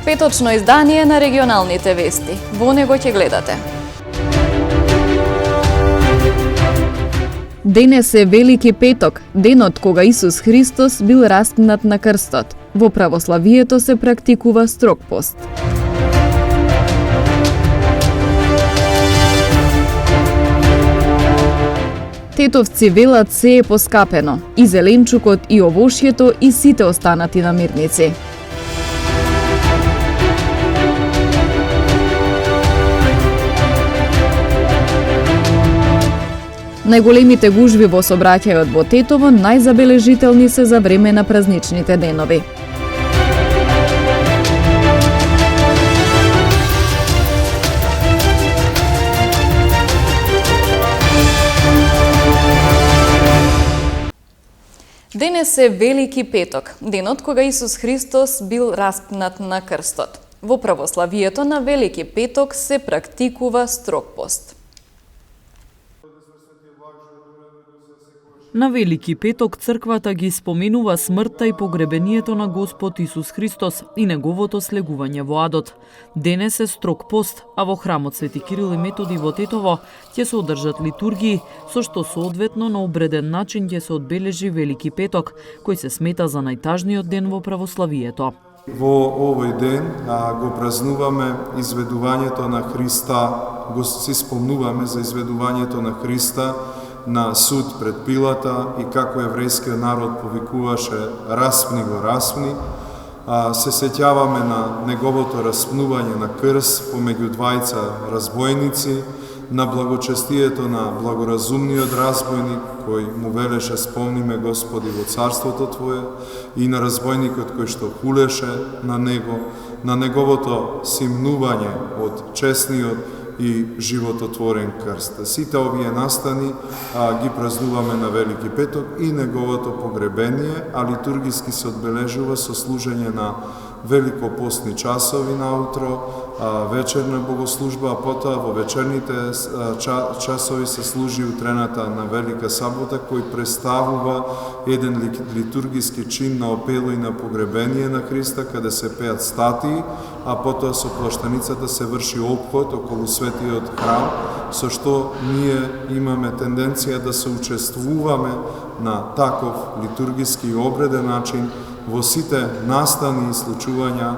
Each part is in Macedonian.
Петочно издание на регионалните вести. Во него ќе гледате. Денес е Велики петок, денот кога Исус Христос бил распнат на крстот. Во православието се практикува строг пост. Тетовци велат се е поскапено, и зеленчукот, и овошјето, и сите останати намирници. Најголемите гужви во сообраќајот во Тетово најзабележителни се за време на празничните денови. Денес е Велики петок, денот кога Исус Христос бил распнат на крстот. Во православието на Велики петок се практикува строг пост. На Велики петок црквата ги споменува смртта и погребението на Господ Исус Христос и неговото слегување во адот. Денес е строг пост, а во храмот Свети Кирил и Методи во Тетово ќе се одржат литургии, со што соодветно на обреден начин ќе се одбележи Велики петок, кој се смета за најтажниот ден во православието. Во овој ден го празнуваме изведувањето на Христа, го си спомнуваме за изведувањето на Христа на суд пред Пилата и како еврејскиот народ повикуваше распни го, распни. Се сеќаваме на неговото распнување на крст помеѓу двајца разбойници, на благочестието на благоразумниот разбойник кој му велеше спомни ме Господи во царството Твое и на разбойникот кој што хулеше на него, на неговото симнување од честниот и живототворен крст. Сите овие настани ги празнуваме на Велики петок и неговото погребение, а литургиски се одбележува со служење на великопостни часови наутро, вечерна богослужба, а потоа во вечерните часови се служи утрената на Велика сабота, кој представува еден литургиски чин на опело и на погребение на Христа, каде се пеат статии, а потоа со плаштаницата се врши опход околу светиот храм, со што ние имаме тенденција да се учествуваме на таков литургиски обреден начин во сите настани и случувања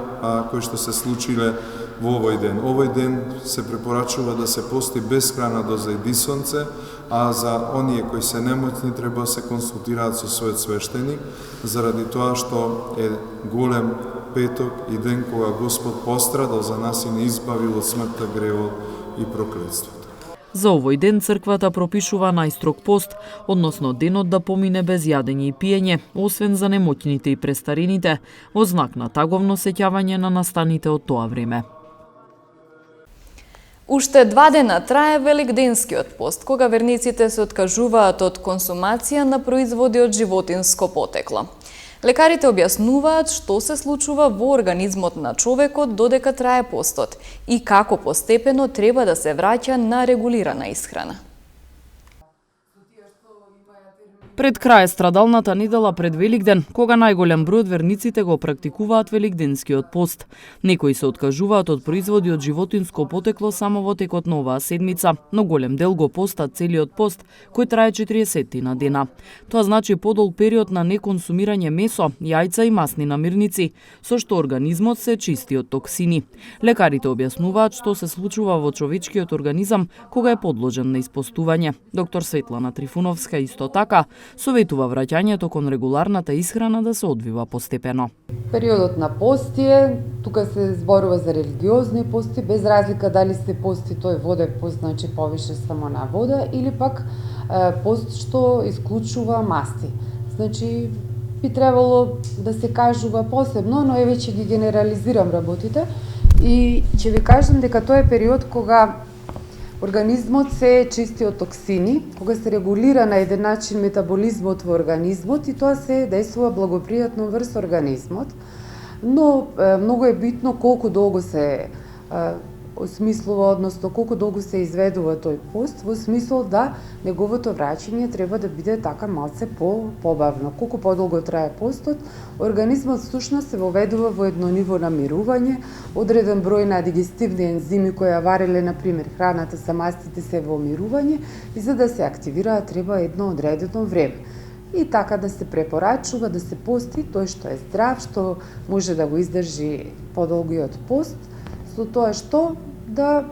кои што се случиле во овој ден. Овој ден се препорачува да се пости безкрајна доза и дисонце, а за оние кои се немотни треба да се консултираат со својот свештеник, заради тоа што е голем петок и ден кога Господ пострадал за нас и не избавил од смртта, гревот и проклетството. За овој ден црквата пропишува најстрог пост, односно денот да помине без јадење и пиење, освен за немотните и престарените, во знак на таговно сеќавање на настаните од тоа време. Уште 2 дена трае Великденскиот пост, кога верниците се откажуваат од консумација на производи од животинско потекло. Лекарите објаснуваат што се случува во организмот на човекот додека трае постот и како постепено треба да се враќа на регулирана исхрана. Пред крај страдалната недела пред Великден, кога најголем број од верниците го практикуваат Великденскиот пост. Некои се откажуваат од производи од животинско потекло само во текот на оваа седмица, но голем дел го постат целиот пост, кој трае 40 на дена. Тоа значи подолг период на неконсумирање месо, јајца и масни намирници, со што организмот се чисти од токсини. Лекарите објаснуваат што се случува во човечкиот организам кога е подложен на испостување. Доктор Светлана Трифуновска исто така советува враќањето кон регуларната исхрана да се одвива постепено. Периодот на пости, тука се зборува за религиозни пости, без разлика дали се пости тој воден пост, значи повише само на вода, или пак пост што исклучува масти. Значи, би требало да се кажува посебно, но веќе ги генерализирам работите и ќе ви кажам дека тоа е период кога организмот се чисти од токсини, кога се регулира на еден начин метаболизмот во организмот и тоа се дејствува благопријатно врз организмот. Но многу е битно колку долго се во смислува, односно колку долго се изведува тој пост, во смисол да неговото враќање треба да биде така малце побавно. Колку подолго трае постот, организмот всушност се воведува во едно ниво на мирување, одреден број на дигестивни ензими кои ја вареле, например, храната са мастите се во мирување и за да се активираат треба едно одредено време. И така да се препорачува да се пости тој што е здрав, што може да го издржи подолгиот пост, со тоа што да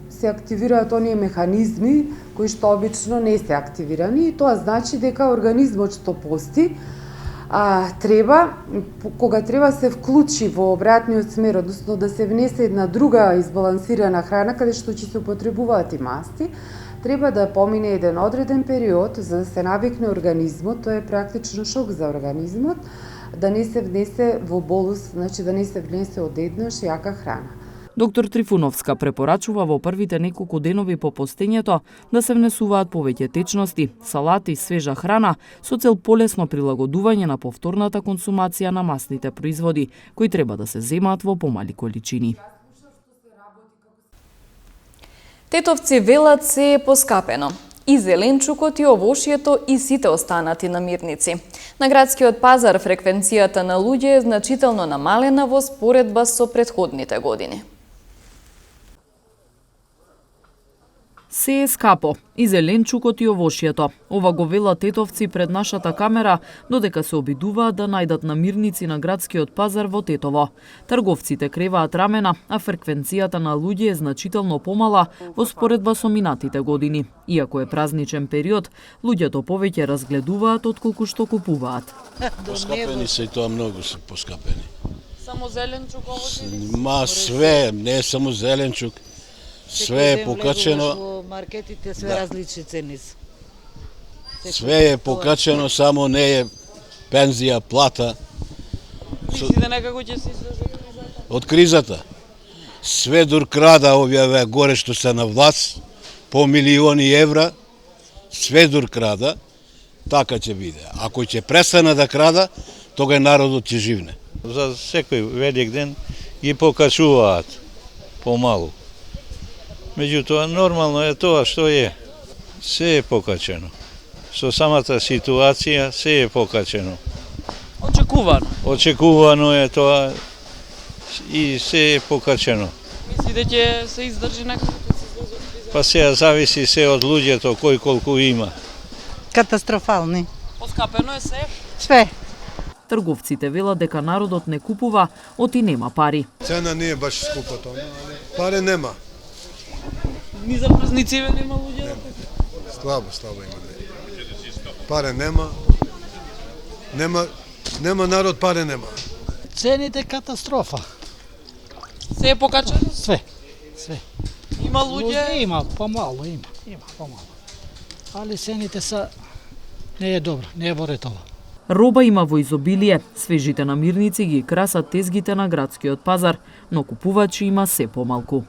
се активираат оние механизми кои што обично не се активирани, и тоа значи дека организмот што пости треба, кога треба се вклучи во обратниот смер, односно да се внесе една друга избалансирана храна каде што ќе се употребуваат и масти, треба да помине еден одреден период за да се навикне организмот, тоа е практично шок за организмот, да не се внесе во болус, значи да не се внесе одеднаш јака храна. Доктор Трифуновска препорачува во првите неколку денови по постењето да се внесуваат повеќе течности, салати, свежа храна со цел полесно прилагодување на повторната консумација на масните производи, кои треба да се земаат во помали количини. Тетовци велат се е поскапено. И зеленчукот и овошјето и сите останати намирници. На градскиот пазар фреквенцијата на луѓе е значително намалена во споредба со претходните години. Се е скапо, и зеленчукот и овошјето. Ова го велат тетовци пред нашата камера, додека се обидуваат да најдат намирници на градскиот пазар во Тетово. Трговците креваат рамена, а фреквенцијата на луѓе е значително помала во споредба со минатите години. Иако е празничен период, луѓето повеќе разгледуваат отколку што купуваат. Поскапени се и тоа многу се поскапени. Само зеленчук, овошје? Ма све, не само зеленчук. Све е покачено. Во маркетите све различни цени. Све е покачено, само не е пензија, плата. Мислите некако ќе се излезе од кризата? Све дур крада овие горе што се на власт, по милиони евра, све дур крада, така ќе биде. Ако ќе престане да крада, тога народот ќе живне. За секој велик ден ги покачуваат помалу. Меѓутоа, нормално е тоа што е. Се е покачено. Со самата ситуација се е покачено. Очекувано. Очекувано е тоа и се е покачено. Мислите ќе се издржи некако? Па сега зависи се од луѓето кој колку има. Катастрофални. Поскапено е се? Све. Трговците велат дека народот не купува, оти нема пари. Цена не е баш скупа тоа, пари нема. Ни за празници нема луѓе. Слабо има. Паре нема. Нема народ, паре нема. Цените катастрофа. Се е покачено? Све. Има луѓе? Има помало, има помало. Али цените са не е добро, не е во ретово. Роба има во изобилие, свежите намирници ги красат тезгите на градскиот пазар, но купувачи има се помалку.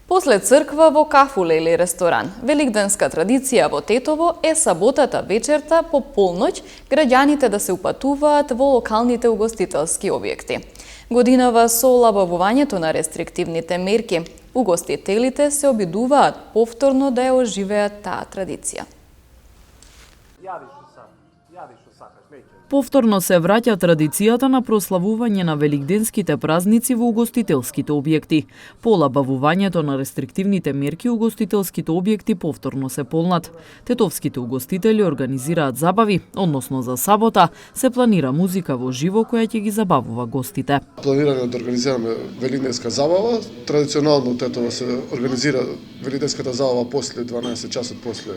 После црква во кафуле или ресторан, великденска традиција во Тетово е саботата вечерта по полноќ граѓаните да се упатуваат во локалните угостителски објекти. Годинава со олабавувањето на рестриктивните мерки, угостителите се обидуваат повторно да ја оживеат таа традиција. Повторно се враќа традицијата на прославување на великденските празници во угостителските објекти. По олабавувањето на рестриктивните мерки, угостителските објекти повторно се полнат. Тетовските угостители организираат забави, односно за сабота се планира музика во живо која ќе ги забавува гостите. Планираме да организираме великденска забава. Традиционално Тетово се организира великденската забава после 12 часот после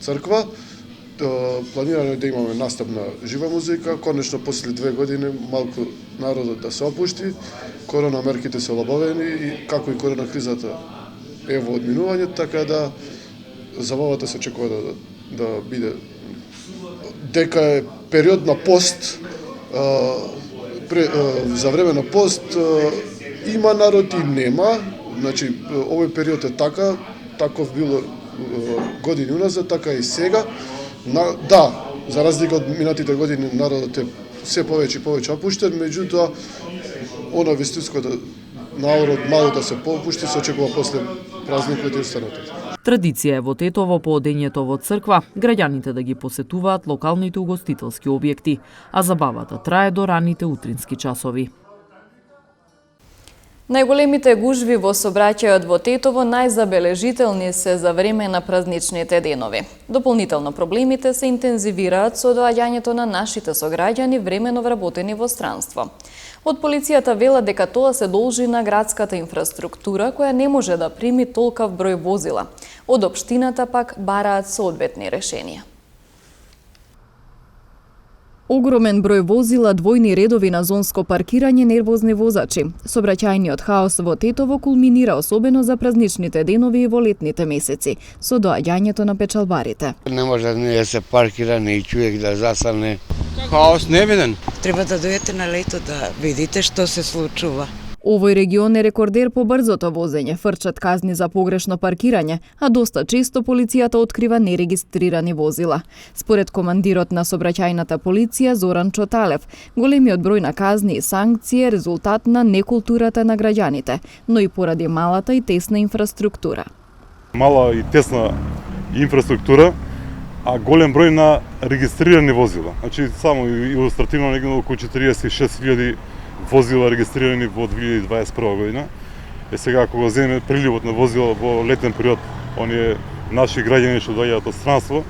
црква. Планираме да имаме настап на жива музика, конечно после 2 години малку народот да се опушти, корона мерките се олабавени и како и корона кризата е во одминување, така да забавата се очекува да биде дека е период на пост, за време на пост има народ и нема, значи овој период е така, таков било години уназад, така и сега. Да, за разлика од минатите години народот е се повеќе и повеќе опуштен, меѓутоа она вистинското наорот мало да се попушти, се очекува после празникот и останатото. Традиција е во Тетово по одењето во црква, граѓаните да ги посетуваат локалните угостителски објекти, а забавата трае до раните утрински часови. Најголемите гужви во сообраќајот во Тетово најзабележителни се за време на празничните денови. Дополнително проблемите се интензивираат со доаѓањето на нашите сограѓани времено вработени во странство. Од полицијата велат дека тоа се должи на градската инфраструктура која не може да прими толкав број возила. Од општината пак бараат соодветни решенија. Огромен број возила, двојни редови на зонско паркирање, нервозни возачи. Сообраќајниот хаос во Тетово кулминира особено за празничните денови и во летните месеци, со доаѓањето на печалбарите. Не може да се паркира, ни човек да застане. Хаос невиден. Треба да дојдете на лето да видите што се случува. Овој регион е рекордер по брзото возење, фрчат казни за погрешно паркирање, а доста често полицијата открива нерегистрирани возила. Според командирот на сообраќајната полиција Зоран Чоталев, големиот број на казни и санкции е резултат на некултурата на граѓаните, но и поради малата и тесна инфраструктура. Мала и тесна инфраструктура, а голем број на регистрирани возила. Значи само илустративно некаде околу 46.000 возила регистрирани во 2021 година. Сега ако го земе приливот на возила во летен период, оние наши граѓани што доаѓаат од странство,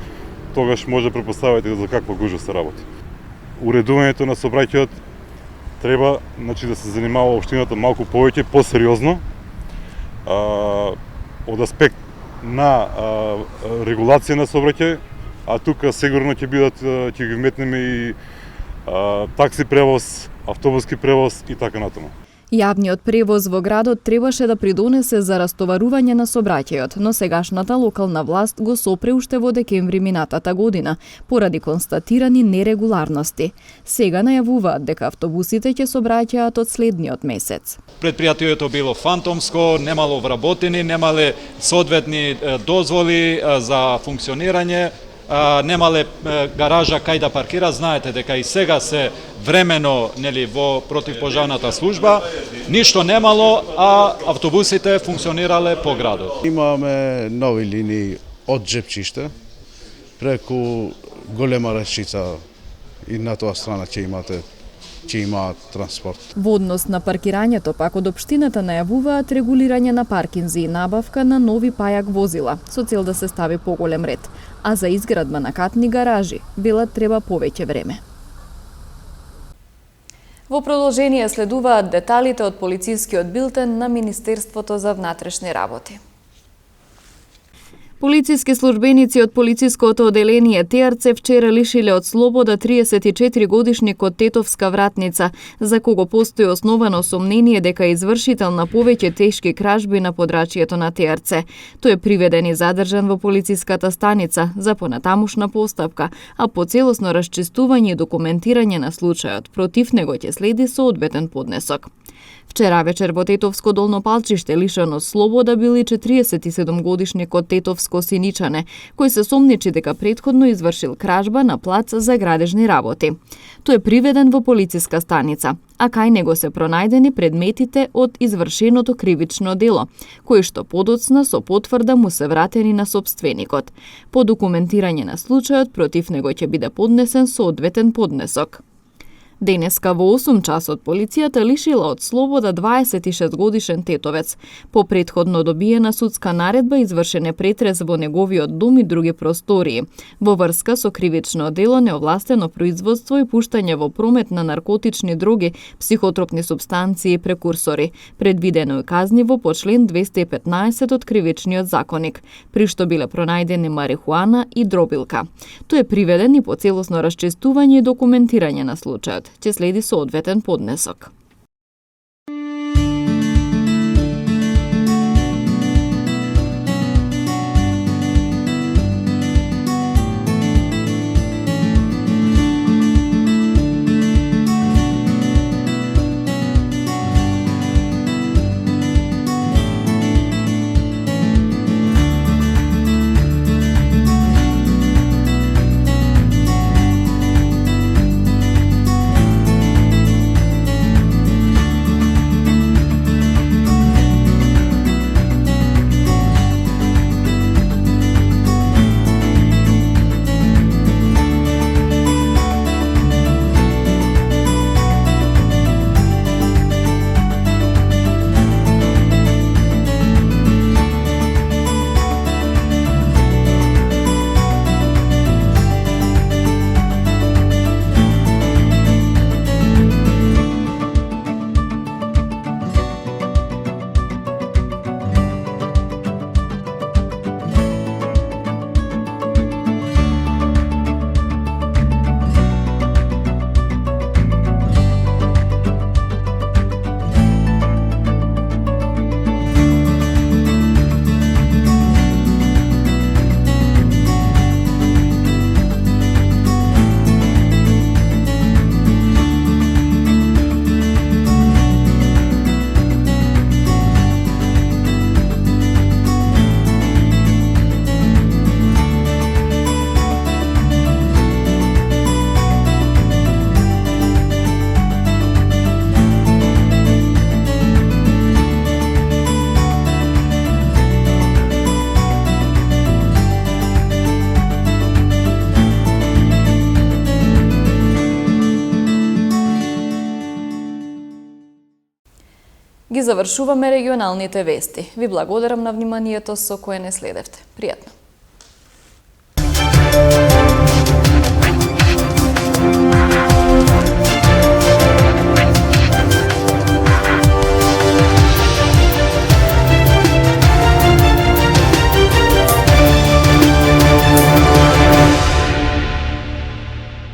тогаш може да претпоставите за каква гужва се работи. Уредувањето на сообраќајот треба, значи, да се занимава општината малку повеќе, посериозно, од аспект на регулација на сообраќај, а тука сигурно ќе ги вметнеме и такси превоз, автобуски превоз и така натаму. Јавниот превоз во градот требаше да придонесе за растоварување на сообраќајот, но сегашната локална власт го сопре уште во декември минатата година, поради констатирани нерегуларности. Сега најавуваат дека автобусите ќе сообраќаат од следниот месец. Предпријатието било фантомско, немало вработени, немале соодветни дозволи за функционирање, немале гаража кај да паркира. Знаете дека и сега се времено во противпожарната служба, ништо немало, а автобусите функционирале по градот. Имаме нови линии од Джепчиште преку Голема Речица и на тоа страна ќе имаат транспорт. Во однос на паркирањето пак од општината најавуваат регулирање на паркинзи и набавка на нови пајак возила, со цел да се стави поголем ред. А за изградба на катни гаражи велат треба повеќе време. Во продолжение следуваат деталите од полицискиот билтен на Министерството за внатрешни работи. Полициски службеници од полициското оделение ТРЦ вчера лишиле од слобода 34-годишникот Тетовска Вратница, за кого постои основано сомнение дека е извршител на повеќе тешки кражби на подрачјето на ТРЦ. Тој е приведен и задржан во полициската станица за понатамушна постапка, а по целосно расчистување и документирање на случајот против него ќе следи соодветен поднесок. Вчера вечер во Тетовско долно палчиште лишен од слобода бил и 47-годишникот Тетовско Синичане, кој се сомничи дека претходно извршил кражба на плац за градежни работи. Тој е приведен во полициска станица, а кај него се пронајдени предметите од извршеното кривично дело, кои што подоцна со потврда му се вратени на сопственикот. По документирање на случајот против него ќе биде поднесен соодветен поднесок. Денеска во 8 часот полицијата лишила од слобода 26-годишен тетовец. По претходно добиена судска наредба извршен е претрес во неговиот дом и други простории, во врска со кривично дело неовластено производство и пуштање во промет на наркотични дроги, психотропни супстанции и прекурсори. Предвидено е казниво по член 215 од Кривичниот законник, при што биле пронајдени марихуана и дробилка. Тој е приведен и по целосно расчистување и документирање на случајот ќе следи соодветен поднесок. Ги завршуваме регионалните вести. Ви благодарам на вниманието со кое не следевте. Пријатно!